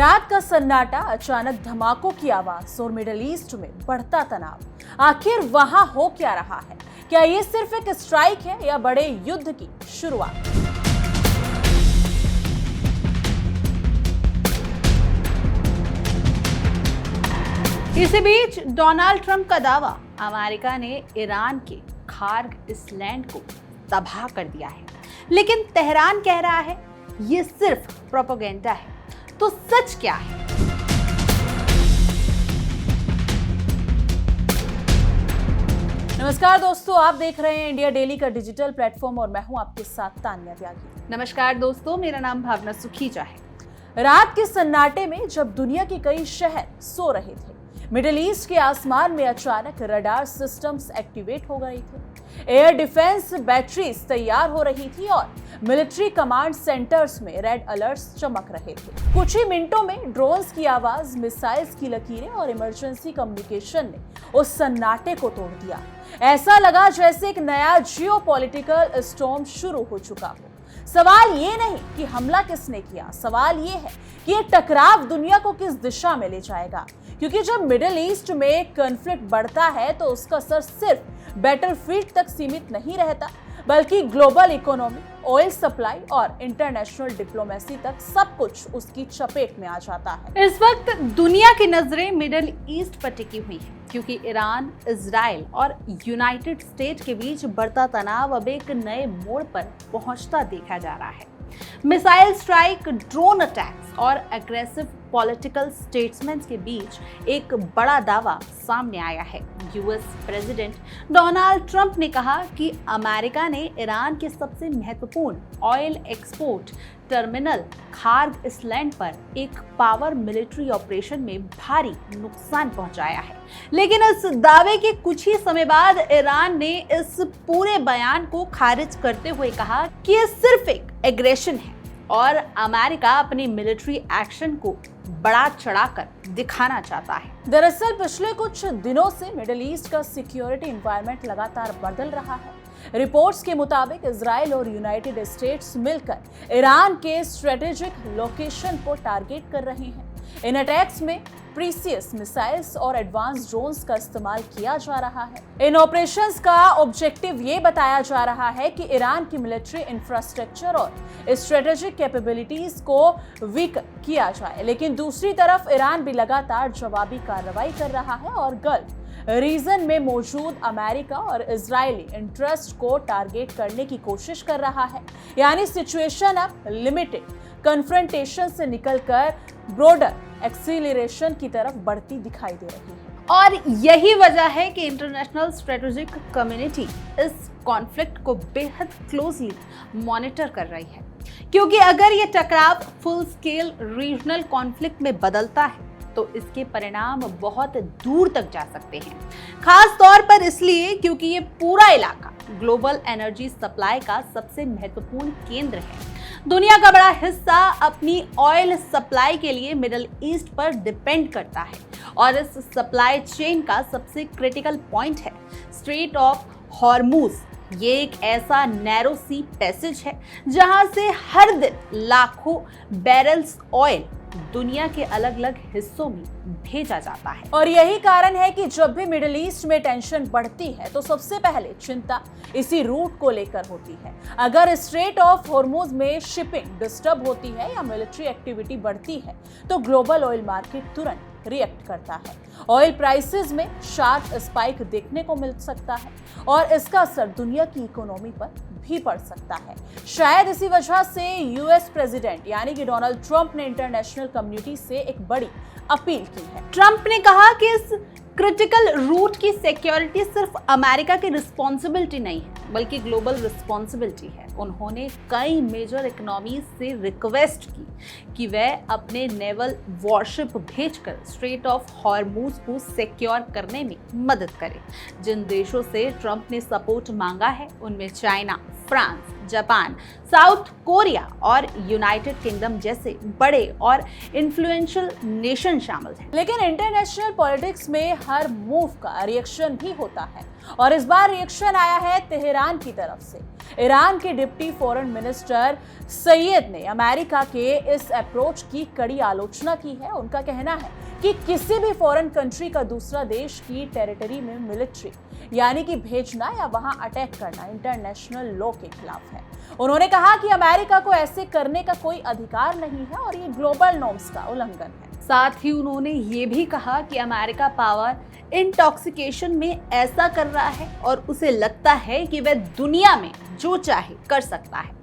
रात का सन्नाटा, अचानक धमाकों की आवाज और मिडिल ईस्ट में बढ़ता तनाव। आखिर वहां हो क्या रहा है? क्या ये सिर्फ एक स्ट्राइक है या बड़े युद्ध की शुरुआत? इसी बीच डोनाल्ड ट्रंप का दावा, अमेरिका ने ईरान के खार्ग आइलैंड को तबाह कर दिया है। लेकिन तेहरान कह रहा है ये सिर्फ प्रोपेगेंडा है। तो सच क्या है? नमस्कार दोस्तों, आप देख रहे हैं इंडिया डेली का डिजिटल प्लेटफॉर्म और मैं हूं आपके साथ तान्या त्यागी। नमस्कार दोस्तों, मेरा नाम भावना सुखीजा है। रात के सन्नाटे में जब दुनिया के कई शहर सो रहे थे, मिडिल ईस्ट के आसमान में अचानक रडार सिस्टम्स एक्टिवेट हो गए थे, एयर डिफेंस बैटरीज तैयार हो रही थी और मिलिट्री कमांड सेंटर्स में रेड अलर्ट्स चमक रहे थे। कुछ ही मिनटों में ड्रोन्स की आवाज, मिसाइल्स की लकीरें और इमरजेंसी कम्युनिकेशन ने उस सन्नाटे को तोड़ दिया। ऐसा लगा जैसे एक नया जियोपॉलिटिकल स्टॉर्म शुरू हो चुका हो। सवाल ये नहीं कि हमला किसने किया, सवाल ये है कि ये टकराव दुनिया को किस दिशा में ले जाएगा। क्योंकि जब मिडिल ईस्ट में कॉन्फ्लिक्ट बढ़ता है तो उसका असर सिर्फ बैटलफील्ड तक सीमित नहीं रहता, बल्कि ग्लोबल इकोनॉमी, ऑयल सप्लाई और इंटरनेशनल डिप्लोमेसी तक सब कुछ उसकी चपेट में आ जाता है। इस वक्त दुनिया की नजरें मिडिल ईस्ट पर टिकी हुई हैं, क्योंकि ईरान, इजराइल और यूनाइटेड स्टेट के बीच बढ़ता तनाव अब एक नए मोड़ पर पहुंचता देखा जा रहा है। मिसाइल स्ट्राइक, ड्रोन अटैक्स और एग्रेसिव पॉलिटिकल स्टेट्समेंट्स के बीच एक बड़ा दावा सामने आया है। यूएस प्रेसिडेंट डोनाल्ड ट्रंप ने कहा कि अमेरिका ने ईरान के सबसे महत्वपूर्ण oil export terminal Kharg island पर एक पावर मिलिट्री ऑपरेशन में भारी नुकसान पहुंचाया है। लेकिन इस दावे के कुछ ही समय बाद ईरान ने इस पूरे बयान को खारिज करते हुए कहा कि यह सिर्फ एक एग्रेशन है और अमेरिका अपनी मिलिट्री एक्शन को बड़ा चढ़ाकर दिखाना चाहता है। दरअसल पिछले कुछ दिनों से मिडिल ईस्ट का सिक्योरिटी एनवायरनमेंट लगातार बदल रहा है। रिपोर्ट्स के मुताबिक इजराइल और यूनाइटेड स्टेट्स मिलकर ईरान के स्ट्रेटेजिक लोकेशन को टारगेट कर रहे हैं। इन अटैक्स में प्रीसियस मिसाइल्स और एडवांस ड्रोन्स का इस्तेमाल किया जा रहा है। इन ऑपरेशंस का ऑब्जेक्टिव ये बताया जा रहा है कि ईरान की मिलिट्री इंफ्रास्ट्रक्चर और स्ट्रेटेजिक कैपेबिलिटीज को वीक किया जाए। लेकिन दूसरी तरफ ईरान भी लगातार जवाबी कार्रवाई कर रहा है और गल्फ रीजन में मौजूद अमेरिका और इजरायली इंटरेस्ट को टारगेट करने की कोशिश कर रहा है। यानी सिचुएशन अब लिमिटेड कन्फ्रंटेशन से निकलकर ब्रॉडर एक्सीलरेशन की तरफ बढ़ती दिखाई दे रही है। और यही वजह है कि इंटरनेशनल स्ट्रेटेजिक कम्युनिटी इस कॉन्फ्लिक्ट को बेहद क्लोजली मॉनिटर कर रही है, क्योंकि अगर ये टकराव फुल स्केल रीजनल कॉन्फ्लिक्ट में बदलता है तो इसके परिणाम बहुत दूर तक जा सकते हैं। खास तौर पर इसलिए क्योंकि ये पूरा इलाका ग्लोबल एनर्जी सप्लाई का सबसे महत्वपूर्ण केंद्र है। दुनिया का बड़ा हिस्सा अपनी ऑयल सप्लाई के लिए मिडिल ईस्ट पर डिपेंड करता है और इस सप्लाई चेन का सबसे क्रिटिकल पॉइंट है स्ट्रेट ऑफ हॉर्मूज। ये एक ऐसा नैरो सी पैसेज है जहां से हर दिन लाखों बैरल्स ऑयल दुनिया के अलग अलग हिस्सों में भेजा जाता है। और यही कारण है कि जब भी मिडिल ईस्ट में टेंशन बढ़ती है तो सबसे पहले चिंता इसी रूट को लेकर होती है। अगर स्ट्रेट ऑफ हॉर्मूज में शिपिंग डिस्टर्ब होती है या मिलिट्री एक्टिविटी बढ़ती है तो ग्लोबल ऑयल मार्केट तुरंत रिएक्ट करता है। ऑयल प्राइसेस में शार्प स्पाइक देखने को मिल सकता है और इसका असर दुनिया की इकोनॉमी पर भी पड़ सकता है। शायद इसी वजह से यूएस प्रेसिडेंट यानी कि डोनाल्ड ट्रंप ने इंटरनेशनल कम्युनिटी से एक बड़ी अपील की है। ट्रंप ने कहा कि इस क्रिटिकल रूट की सिक्योरिटी सिर्फ अमेरिका की रिस्पॉन्सिबिलिटी नहीं है, बल्कि ग्लोबल रिस्पॉन्सिबिलिटी है। उन्होंने कई मेजर इकोनॉमीज से रिक्वेस्ट की कि वह अपने नेवल वॉरशिप भेजकर स्ट्रेट ऑफ हॉर्मूज को सिक्योर करने में मदद करें। जिन देशों से ट्रंप ने सपोर्ट मांगा है उनमें China, France, Japan, south Korea और यूनाइटेड किंगडम जैसे बड़े और इन्फ्लुएंशियल नेशन शामिल हैं। लेकिन इंटरनेशनल पॉलिटिक्स में हर मूव का रिएक्शन भी होता है और इस बार रिएक्शन आया है तेहरान की तरफ से। ईरान के डिप्टी फॉरेन मिनिस्टर सैयद ने अमेरिका के इस अप्रोच की कड़ी आलोचना की है। उनका कहना है कि किसी भी फॉरेन कंट्री का दूसरा देश की टेरिटरी में मिलिट्री यानी कि भेजना या वहां अटैक करना इंटरनेशनल लॉ के खिलाफ है। उन्होंने कहा कि अमेरिका को ऐसे करने का कोई अधिकार नहीं है और ये ग्लोबल नॉर्म्स का उल्लंघन है। साथ ही उन्होंने ये भी कहा कि अमेरिका पावर इंटॉक्सिकेशन में ऐसा कर रहा है और उसे लगता है कि वह दुनिया में जो चाहे कर सकता है।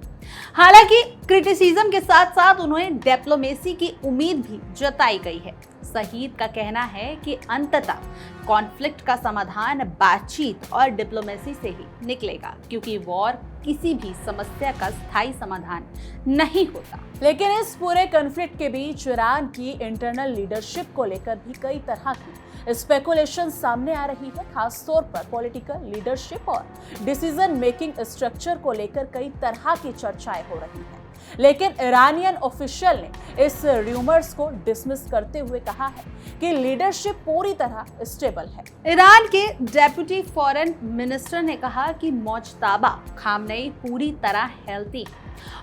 हालांकि क्रिटिसिज्म के साथ साथ उन्हें डिप्लोमेसी की उम्मीद भी जताई गई है। सहीद का कहना है कि अंततः कॉन्फ्लिक्ट का समाधान बातचीत और डिप्लोमेसी से ही निकलेगा, क्योंकि वॉर किसी भी समस्या का स्थायी समाधान नहीं होता। लेकिन इस पूरे कॉन्फ्लिक्ट के बीच ईरान की इंटरनल लीडरशिप को लेकर भी कई तरह की स्पेकुलेशन सामने आ रही है। खास तौर पर पॉलिटिकल लीडरशिप और डिसीजन मेकिंग स्ट्रक्चर को लेकर कई तरह की चर्चाएं हो रही हैं। लेकिन ईरानियन ऑफिशियल ने इस रूमर्स को डिसमिस करते हुए कहा है कि लीडरशिप पूरी तरह स्टेबल है। ईरान के डेप्यूटी फॉरेन मिनिस्टर ने कहा कि मोज्तबा खामनेई पूरी तरह हेल्थी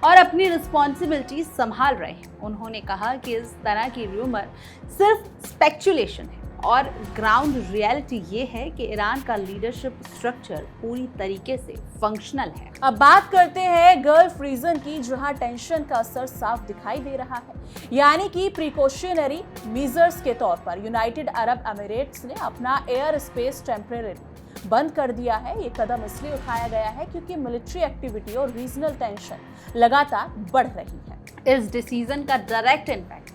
और अपनी रिस्पॉन्सिबिलिटी संभाल रहे हैं। उन्होंने कहा कि इस तरह की रूमर सिर्फ स्पेक्युलेशन है और ग्राउंड रियलिटी ये है कि ईरान का लीडरशिप स्ट्रक्चर पूरी तरीके से फंक्शनल है। अब बात करते हैं गल्फ रीजन की, जहां टेंशन का असर साफ दिखाई दे रहा है। यानी कि प्रिकॉशनरी मेजर्स के तौर पर यूनाइटेड अरब एमिरेट्स ने अपना एयर स्पेस टेम्परेरी बंद कर दिया है। ये कदम इसलिए उठाया गया है क्योंकि मिलिट्री एक्टिविटी और रीजनल टेंशन लगातार बढ़ रही है। इस डिसीजन का डायरेक्ट इम्पैक्ट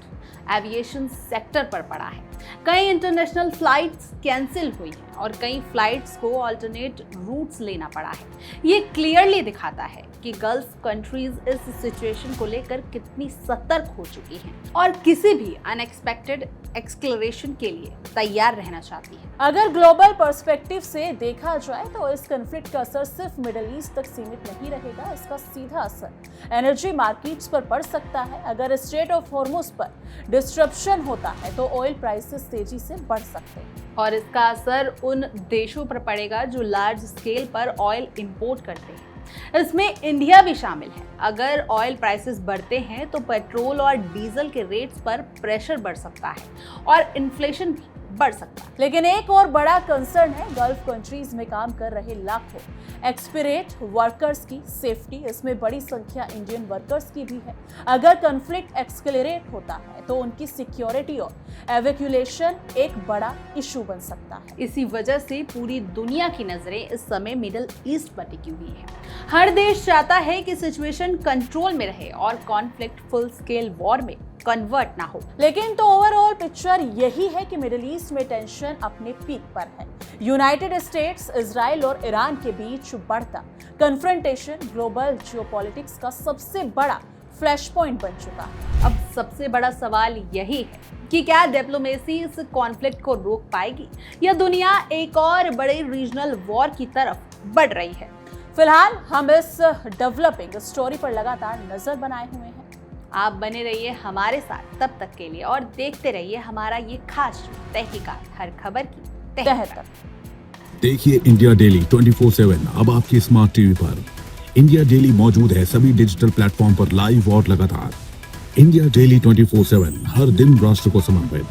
एविएशन सेक्टर पर पड़ा है। कई इंटरनेशनल फ्लाइट्स कैंसिल हुई हैं और कई फ्लाइट्स को अल्टरनेट रूट्स लेना पड़ा है। ये क्लियरली दिखाता है कि गल्फ कंट्रीज इस सिचुएशन को लेकर कितनी सतर्क हो चुकी हैं और किसी भी अनएक्सपेक्टेड एक्सक्लरेशन के लिए तैयार रहना चाहती है। अगर ग्लोबल पर्सपेक्टिव से देखा जाए तो इस कॉन्फ्लिक्ट का असर सिर्फ मिडिल ईस्ट तक सीमित नहीं रहेगा। इसका सीधा असर एनर्जी मार्केट्स पर पड़ सकता है। अगर स्ट्रेट ऑफ हॉर्मुज पर डिस्ट्रप्शन होता है तो ऑयल प्राइसेस तेजी से बढ़ सकते हैं और इसका असर उन देशों पर पड़ेगा जो लार्ज स्केल पर ऑयल इंपोर्ट करते हैं। इसमें इंडिया भी शामिल है। अगर ऑयल प्राइसेस बढ़ते हैं तो पेट्रोल और डीजल के रेट्स पर प्रेशर बढ़ सकता है और इन्फ्लेशन भी बढ़ सकता है। लेकिन एक और बड़ा कंसर्न है गल्फ कंट्रीज में काम कर रहे लाखों एक्सपेट्रिएट वर्कर्स की सेफ्टी। इसमें बड़ी संख्या इंडियन वर्कर्स की भी है। अगर कॉन्फ्लिक्ट एक्सकेलरेट होता है तो उनकी सिक्योरिटी और एवैक्यूएशन एक बड़ा इशू बन सकता है। इसी वजह से पूरी दुनिया की नजरें इस समय मिडिल ईस्ट पर टिकी हुई है। हर देश चाहता है कि सिचुएशन कंट्रोल में रहे और कॉन्फ्लिक्ट फुल स्केल वॉर में कन्वर्ट ना हो। लेकिन तो ओवरऑल पिक्चर यही है कि मिडिल ईस्ट में टेंशन अपने पीक पर है। यूनाइटेड स्टेट्स, इजराइल और ईरान के बीच बढ़ता कन्फ्रंटेशन ग्लोबल जियोपॉलिटिक्स का सबसे बड़ा फ्लैश पॉइंट बन चुका है। अब सबसे बड़ा सवाल यही है कि क्या डिप्लोमेसी इस कॉन्फ्लिक्ट को रोक पाएगी या दुनिया एक और बड़े रीजनल वॉर की तरफ बढ़ रही है। फिलहाल हम इस डेवलपिंग स्टोरी पर लगातार नजर बनाए हुए हैं। आप बने रहिए हमारे साथ तब तक के लिए और देखते रहिए हमारा ये खास तहकीकात, हर खबर की तह तक। देखिए इंडिया डेली 24/7 अब आपकी स्मार्ट टीवी पर। इंडिया डेली मौजूद है सभी डिजिटल प्लेटफॉर्म पर लाइव और लगातार। इंडिया डेली 24/7 हर दिन राष्ट्र को समर्पित।